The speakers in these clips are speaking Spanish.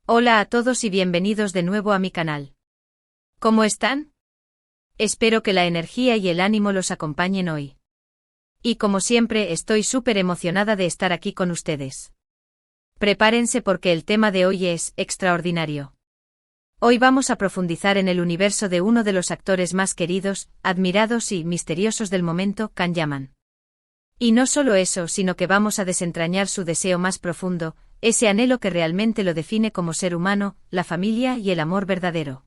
Hola a todos y bienvenidos de nuevo a mi canal. ¿Cómo están? Espero que la energía y el ánimo los acompañen hoy. Y como siempre estoy súper emocionada de estar aquí con ustedes. Prepárense porque el tema de hoy es extraordinario. Hoy vamos a profundizar en el universo de uno de los actores más queridos, admirados y misteriosos del momento, Can Yaman. Y no solo eso, sino que vamos a desentrañar su deseo más profundo, ese anhelo que realmente lo define como ser humano, la familia y el amor verdadero.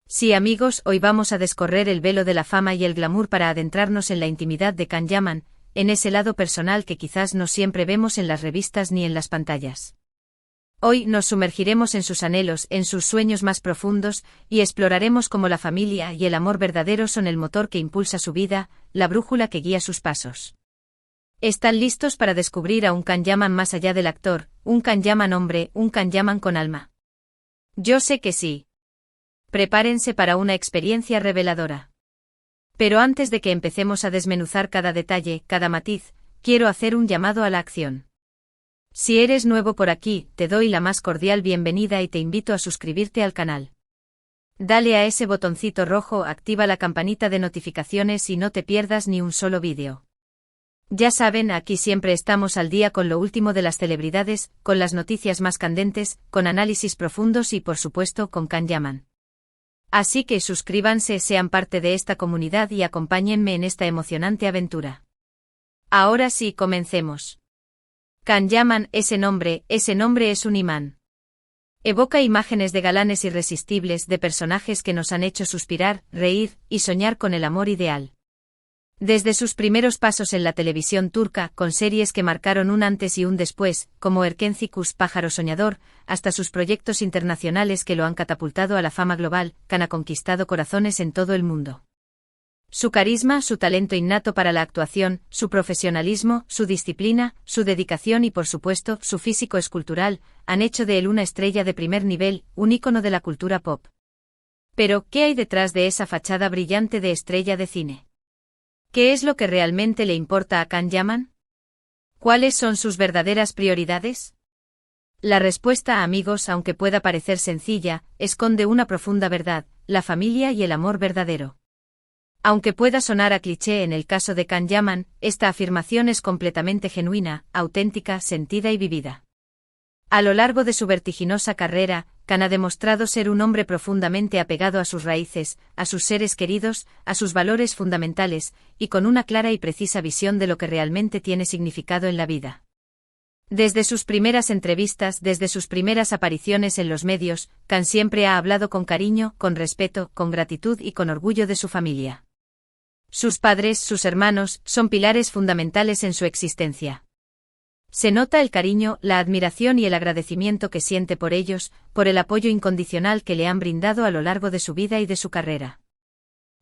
Sí, amigos, hoy vamos a descorrer el velo de la fama y el glamour para adentrarnos en la intimidad de Can Yaman, en ese lado personal que quizás no siempre vemos en las revistas ni en las pantallas. Hoy nos sumergiremos en sus anhelos, en sus sueños más profundos, y exploraremos cómo la familia y el amor verdadero son el motor que impulsa su vida, la brújula que guía sus pasos. ¿Están listos para descubrir a un Can Yaman más allá del actor, un Can Yaman hombre, un Can Yaman con alma? Yo sé que sí. Prepárense para una experiencia reveladora. Pero antes de que empecemos a desmenuzar cada detalle, cada matiz, quiero hacer un llamado a la acción. Si eres nuevo por aquí, te doy la más cordial bienvenida y te invito a suscribirte al canal. Dale a ese botoncito rojo, activa la campanita de notificaciones y no te pierdas ni un solo vídeo. Ya saben, aquí siempre estamos al día con lo último de las celebridades, con las noticias más candentes, con análisis profundos y por supuesto con Can Yaman. Así que suscríbanse, sean parte de esta comunidad y acompáñenme en esta emocionante aventura. Ahora sí, comencemos. Can Yaman, ese nombre es un imán. Evoca imágenes de galanes irresistibles, de personajes que nos han hecho suspirar, reír y soñar con el amor ideal. Desde sus primeros pasos en la televisión turca, con series que marcaron un antes y un después, como Erkenci Pájaro Soñador, hasta sus proyectos internacionales que lo han catapultado a la fama global, Can ha conquistado corazones en todo el mundo. Su carisma, su talento innato para la actuación, su profesionalismo, su disciplina, su dedicación y por supuesto, su físico escultural, han hecho de él una estrella de primer nivel, un ícono de la cultura pop. Pero, ¿qué hay detrás de esa fachada brillante de estrella de cine? ¿Qué es lo que realmente le importa a Can Yaman? ¿Cuáles son sus verdaderas prioridades? La respuesta, amigos, aunque pueda parecer sencilla, esconde una profunda verdad: la familia y el amor verdadero. Aunque pueda sonar a cliché en el caso de Can Yaman, esta afirmación es completamente genuina, auténtica, sentida y vivida. A lo largo de su vertiginosa carrera, Can ha demostrado ser un hombre profundamente apegado a sus raíces, a sus seres queridos, a sus valores fundamentales, y con una clara y precisa visión de lo que realmente tiene significado en la vida. Desde sus primeras entrevistas, desde sus primeras apariciones en los medios, Can siempre ha hablado con cariño, con respeto, con gratitud y con orgullo de su familia. Sus padres, sus hermanos, son pilares fundamentales en su existencia. Se nota el cariño, la admiración y el agradecimiento que siente por ellos, por el apoyo incondicional que le han brindado a lo largo de su vida y de su carrera.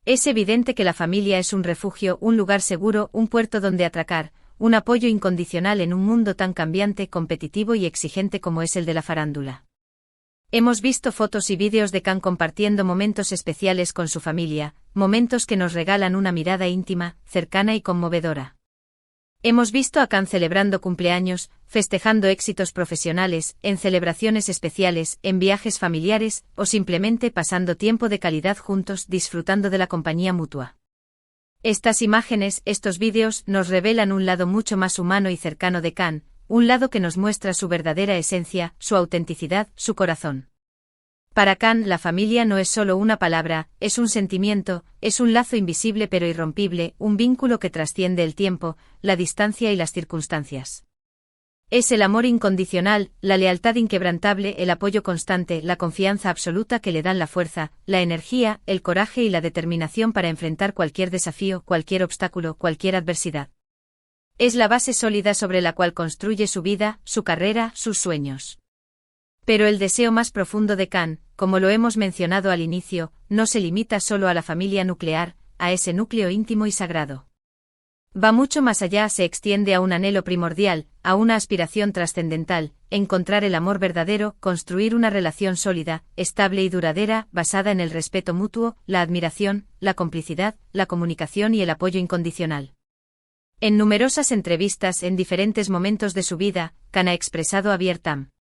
Es evidente que la familia es un refugio, un lugar seguro, un puerto donde atracar, un apoyo incondicional en un mundo tan cambiante, competitivo y exigente como es el de la farándula. Hemos visto fotos y vídeos de Can compartiendo momentos especiales con su familia, momentos que nos regalan una mirada íntima, cercana y conmovedora. Hemos visto a Can celebrando cumpleaños, festejando éxitos profesionales, en celebraciones especiales, en viajes familiares, o simplemente pasando tiempo de calidad juntos disfrutando de la compañía mutua. Estas imágenes, estos vídeos, nos revelan un lado mucho más humano y cercano de Can, un lado que nos muestra su verdadera esencia, su autenticidad, su corazón. Para Can, la familia no es solo una palabra, es un sentimiento, es un lazo invisible pero irrompible, un vínculo que trasciende el tiempo, la distancia y las circunstancias. Es el amor incondicional, la lealtad inquebrantable, el apoyo constante, la confianza absoluta que le dan la fuerza, la energía, el coraje y la determinación para enfrentar cualquier desafío, cualquier obstáculo, cualquier adversidad. Es la base sólida sobre la cual construye su vida, su carrera, sus sueños. Pero el deseo más profundo de Can, como lo hemos mencionado al inicio, no se limita solo a la familia nuclear, a ese núcleo íntimo y sagrado. Va mucho más allá, se extiende a un anhelo primordial, a una aspiración trascendental: encontrar el amor verdadero, construir una relación sólida, estable y duradera, basada en el respeto mutuo, la admiración, la complicidad, la comunicación y el apoyo incondicional. En numerosas entrevistas en diferentes momentos de su vida, Can ha expresado abiertamente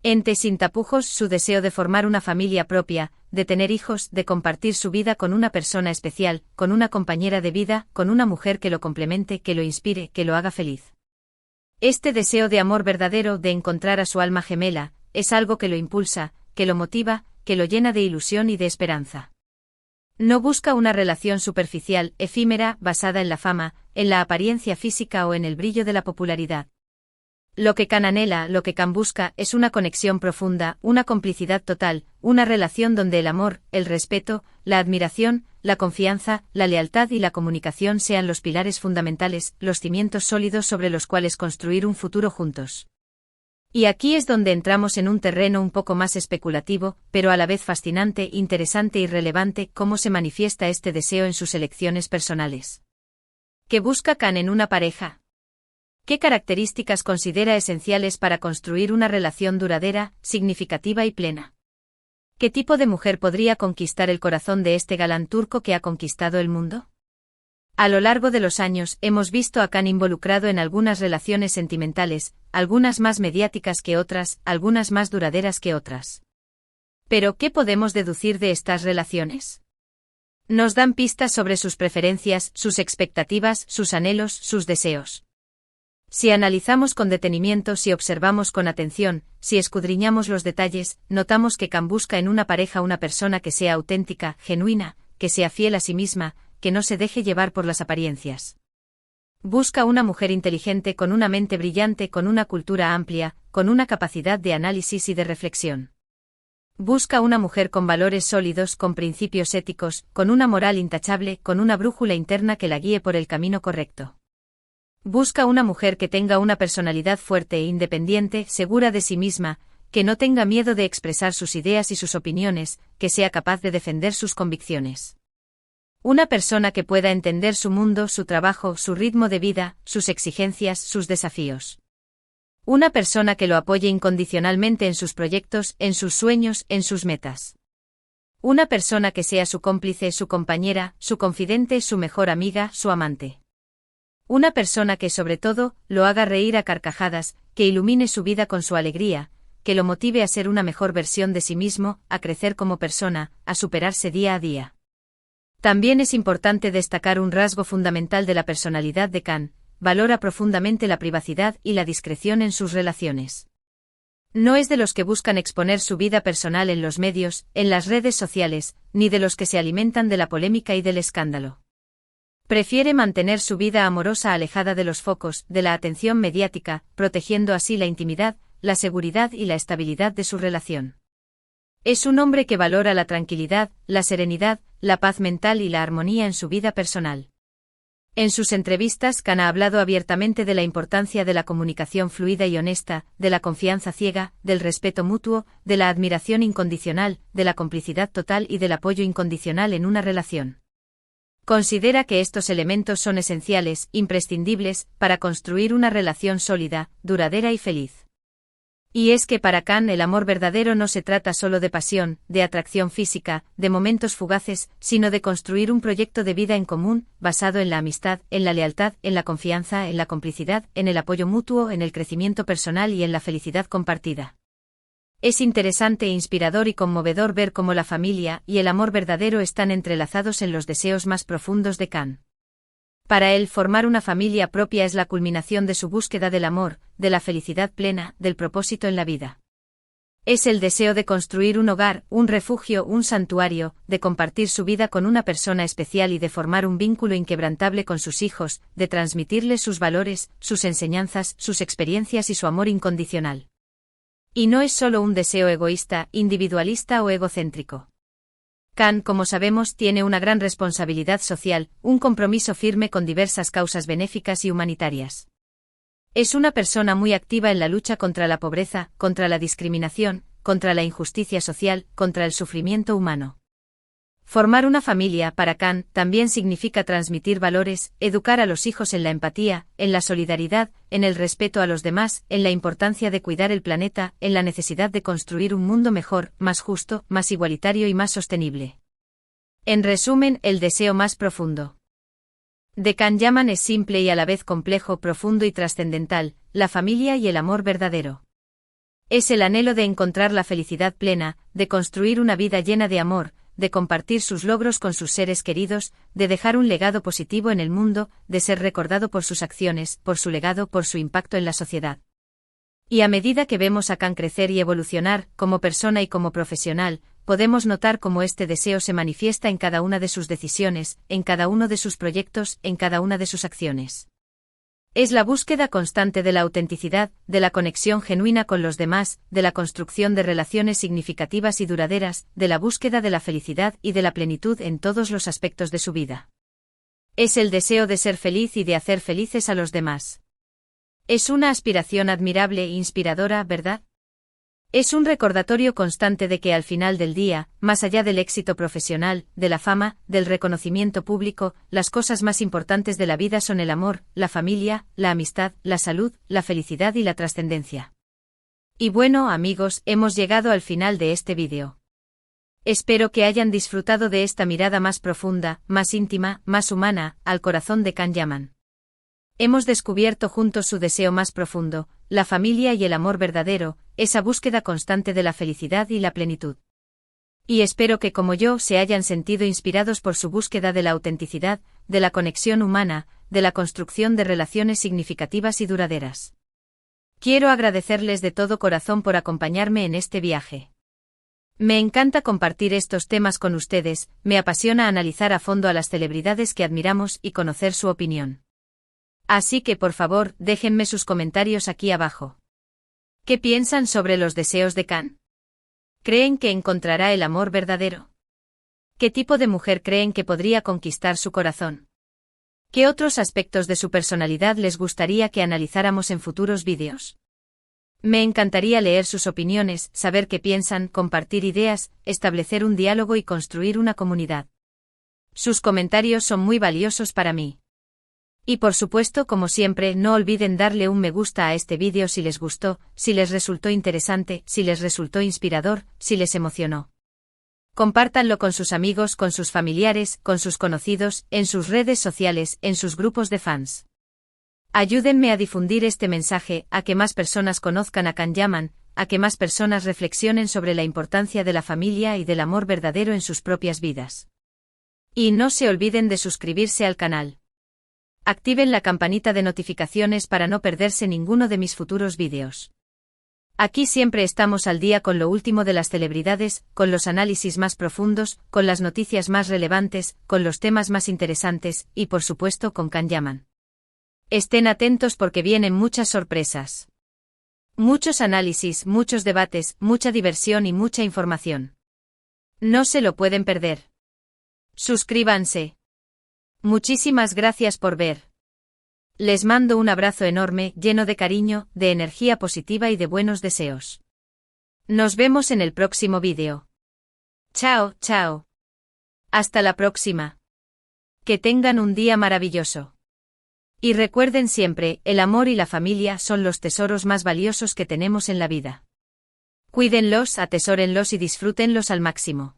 Ente sin tapujos, su deseo de formar una familia propia, de tener hijos, de compartir su vida con una persona especial, con una compañera de vida, con una mujer que lo complemente, que lo inspire, que lo haga feliz. Este deseo de amor verdadero, de encontrar a su alma gemela, es algo que lo impulsa, que lo motiva, que lo llena de ilusión y de esperanza. No busca una relación superficial, efímera, basada en la fama, en la apariencia física o en el brillo de la popularidad. Lo que Khan anhela, lo que Khan busca, es una conexión profunda, una complicidad total, una relación donde el amor, el respeto, la admiración, la confianza, la lealtad y la comunicación sean los pilares fundamentales, los cimientos sólidos sobre los cuales construir un futuro juntos. Y aquí es donde entramos en un terreno un poco más especulativo, pero a la vez fascinante, interesante y relevante, cómo se manifiesta este deseo en sus elecciones personales. ¿Qué busca Khan en una pareja? ¿Qué características considera esenciales para construir una relación duradera, significativa y plena? ¿Qué tipo de mujer podría conquistar el corazón de este galán turco que ha conquistado el mundo? A lo largo de los años, hemos visto a Khan involucrado en algunas relaciones sentimentales, algunas más mediáticas que otras, algunas más duraderas que otras. Pero, ¿qué podemos deducir de estas relaciones? Nos dan pistas sobre sus preferencias, sus expectativas, sus anhelos, sus deseos. Si analizamos con detenimiento, si observamos con atención, si escudriñamos los detalles, notamos que Khan busca en una pareja una persona que sea auténtica, genuina, que sea fiel a sí misma, que no se deje llevar por las apariencias. Busca una mujer inteligente con una mente brillante, con una cultura amplia, con una capacidad de análisis y de reflexión. Busca una mujer con valores sólidos, con principios éticos, con una moral intachable, con una brújula interna que la guíe por el camino correcto. Busca una mujer que tenga una personalidad fuerte e independiente, segura de sí misma, que no tenga miedo de expresar sus ideas y sus opiniones, que sea capaz de defender sus convicciones. Una persona que pueda entender su mundo, su trabajo, su ritmo de vida, sus exigencias, sus desafíos. Una persona que lo apoye incondicionalmente en sus proyectos, en sus sueños, en sus metas. Una persona que sea su cómplice, su compañera, su confidente, su mejor amiga, su amante. Una persona que sobre todo, lo haga reír a carcajadas, que ilumine su vida con su alegría, que lo motive a ser una mejor versión de sí mismo, a crecer como persona, a superarse día a día. También es importante destacar un rasgo fundamental de la personalidad de Khan: valora profundamente la privacidad y la discreción en sus relaciones. No es de los que buscan exponer su vida personal en los medios, en las redes sociales, ni de los que se alimentan de la polémica y del escándalo. Prefiere mantener su vida amorosa alejada de los focos, de la atención mediática, protegiendo así la intimidad, la seguridad y la estabilidad de su relación. Es un hombre que valora la tranquilidad, la serenidad, la paz mental y la armonía en su vida personal. En sus entrevistas, Khan ha hablado abiertamente de la importancia de la comunicación fluida y honesta, de la confianza ciega, del respeto mutuo, de la admiración incondicional, de la complicidad total y del apoyo incondicional en una relación. Considera que estos elementos son esenciales, imprescindibles, para construir una relación sólida, duradera y feliz. Y es que para Khan el amor verdadero no se trata solo de pasión, de atracción física, de momentos fugaces, sino de construir un proyecto de vida en común, basado en la amistad, en la lealtad, en la confianza, en la complicidad, en el apoyo mutuo, en el crecimiento personal y en la felicidad compartida. Es interesante e inspirador y conmovedor ver cómo la familia y el amor verdadero están entrelazados en los deseos más profundos de Khan. Para él, formar una familia propia es la culminación de su búsqueda del amor, de la felicidad plena, del propósito en la vida. Es el deseo de construir un hogar, un refugio, un santuario, de compartir su vida con una persona especial y de formar un vínculo inquebrantable con sus hijos, de transmitirles sus valores, sus enseñanzas, sus experiencias y su amor incondicional. Y no es solo un deseo egoísta, individualista o egocéntrico. Khan, como sabemos, tiene una gran responsabilidad social, un compromiso firme con diversas causas benéficas y humanitarias. Es una persona muy activa en la lucha contra la pobreza, contra la discriminación, contra la injusticia social, contra el sufrimiento humano. Formar una familia, para Khan, también significa transmitir valores, educar a los hijos en la empatía, en la solidaridad, en el respeto a los demás, en la importancia de cuidar el planeta, en la necesidad de construir un mundo mejor, más justo, más igualitario y más sostenible. En resumen, el deseo más profundo de Khan Yaman es simple y a la vez complejo, profundo y trascendental: la familia y el amor verdadero. Es el anhelo de encontrar la felicidad plena, de construir una vida llena de amor, de compartir sus logros con sus seres queridos, de dejar un legado positivo en el mundo, de ser recordado por sus acciones, por su legado, por su impacto en la sociedad. Y a medida que vemos a Khan crecer y evolucionar, como persona y como profesional, podemos notar cómo este deseo se manifiesta en cada una de sus decisiones, en cada uno de sus proyectos, en cada una de sus acciones. Es la búsqueda constante de la autenticidad, de la conexión genuina con los demás, de la construcción de relaciones significativas y duraderas, de la búsqueda de la felicidad y de la plenitud en todos los aspectos de su vida. Es el deseo de ser feliz y de hacer felices a los demás. Es una aspiración admirable e inspiradora, ¿verdad? Es un recordatorio constante de que al final del día, más allá del éxito profesional, de la fama, del reconocimiento público, las cosas más importantes de la vida son el amor, la familia, la amistad, la salud, la felicidad y la trascendencia. Y bueno, amigos, hemos llegado al final de este vídeo. Espero que hayan disfrutado de esta mirada más profunda, más íntima, más humana, al corazón de Khan Yaman. Hemos descubierto juntos su deseo más profundo, la familia y el amor verdadero, esa búsqueda constante de la felicidad y la plenitud. Y espero que como yo se hayan sentido inspirados por su búsqueda de la autenticidad, de la conexión humana, de la construcción de relaciones significativas y duraderas. Quiero agradecerles de todo corazón por acompañarme en este viaje. Me encanta compartir estos temas con ustedes, me apasiona analizar a fondo a las celebridades que admiramos y conocer su opinión. Así que por favor, déjenme sus comentarios aquí abajo. ¿Qué piensan sobre los deseos de Khan? ¿Creen que encontrará el amor verdadero? ¿Qué tipo de mujer creen que podría conquistar su corazón? ¿Qué otros aspectos de su personalidad les gustaría que analizáramos en futuros vídeos? Me encantaría leer sus opiniones, saber qué piensan, compartir ideas, establecer un diálogo y construir una comunidad. Sus comentarios son muy valiosos para mí. Y por supuesto, como siempre, no olviden darle un me gusta a este vídeo si les gustó, si les resultó interesante, si les resultó inspirador, si les emocionó. Compártanlo con sus amigos, con sus familiares, con sus conocidos, en sus redes sociales, en sus grupos de fans. Ayúdenme a difundir este mensaje, a que más personas conozcan a Khan Yaman, a que más personas reflexionen sobre la importancia de la familia y del amor verdadero en sus propias vidas. Y no se olviden de suscribirse al canal. Activen la campanita de notificaciones para no perderse ninguno de mis futuros vídeos. Aquí siempre estamos al día con lo último de las celebridades, con los análisis más profundos, con las noticias más relevantes, con los temas más interesantes, y por supuesto con Khan Yaman. Estén atentos porque vienen muchas sorpresas. Muchos análisis, muchos debates, mucha diversión y mucha información. No se lo pueden perder. Suscríbanse. Muchísimas gracias por ver. Les mando un abrazo enorme, lleno de cariño, de energía positiva y de buenos deseos. Nos vemos en el próximo vídeo. Chao, chao. Hasta la próxima. Que tengan un día maravilloso. Y recuerden siempre, el amor y la familia son los tesoros más valiosos que tenemos en la vida. Cuídenlos, atesórenlos y disfrútenlos al máximo.